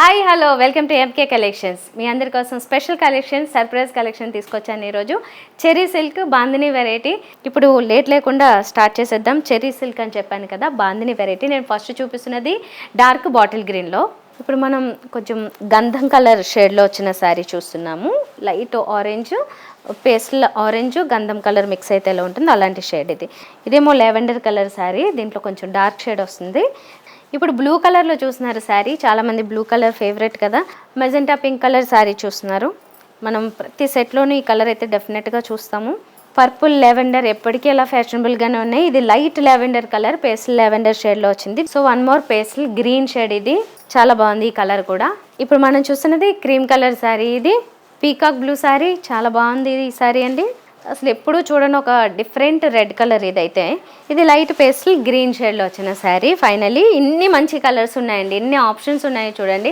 Hi hello welcome to MK collections. మీ అందరి కోసం స్పెషల్ కలెక్షన్, సర్ప్రైజ్ కలెక్షన్ తీసుకొచ్చాను ఈరోజు. Cherry silk bandhani variety. ఇప్పుడు లేట్ లేకుండా స్టార్ట్ చేసేద్దాం. చెరీ సిల్క్ అని చెప్పాను కదా, బాందిని వెరైటీ. నేను ఫస్ట్ చూపిస్తున్నది డార్క్ బాటిల్ గ్రీన్లో. ఇప్పుడు మనం కొంచెం గంధం కలర్ షేడ్లో వచ్చిన శారీ చూస్తున్నాము. లైట్ ఆరెంజ్, పేస్టల్ ఆరెంజ్, గంధం కలర్ మిక్స్ అయితే ఎలా ఉంటుందో అలాంటి షేడ్ ఇది. ఇదేమో లెవెండర్ కలర్ శారీ, దీంట్లో కొంచెం డార్క్ షేడ్ వస్తుంది. ఇప్పుడు బ్లూ కలర్లో చూస్తున్నారు శారీ, చాలామంది బ్లూ కలర్ ఫేవరెట్ కదా. మెజెంటా పింక్ కలర్ శారీ చూస్తున్నారు. మనం ప్రతి సెట్లోనూ ఈ కలర్ అయితే డెఫినెట్గా చూస్తాము. పర్పుల్ లెవెండర్ ఎప్పటికీ అలా ఫ్యాషనబుల్గానే ఉన్నాయి. ఇది light lavender colour, pastel lavender షేడ్లో వచ్చింది. So one more pastel green shade, ఇది చాలా బాగుంది ఈ కలర్ కూడా. ఇప్పుడు మనం చూస్తున్నది క్రీమ్ కలర్ శారీ, ఇది పీకాక్ బ్లూ శారీ, చాలా బాగుంది ఈ శారీ అండి. అసలు ఎప్పుడూ చూడని ఒక డిఫరెంట్ రెడ్ కలర్ ఇదైతే. ఇది లైట్ పేస్టల్ గ్రీన్ షేడ్లో వచ్చిన శారీ. ఫైనలీ ఇన్ని మంచి కలర్స్ ఉన్నాయండి, ఇన్ని ఆప్షన్స్ ఉన్నాయి చూడండి.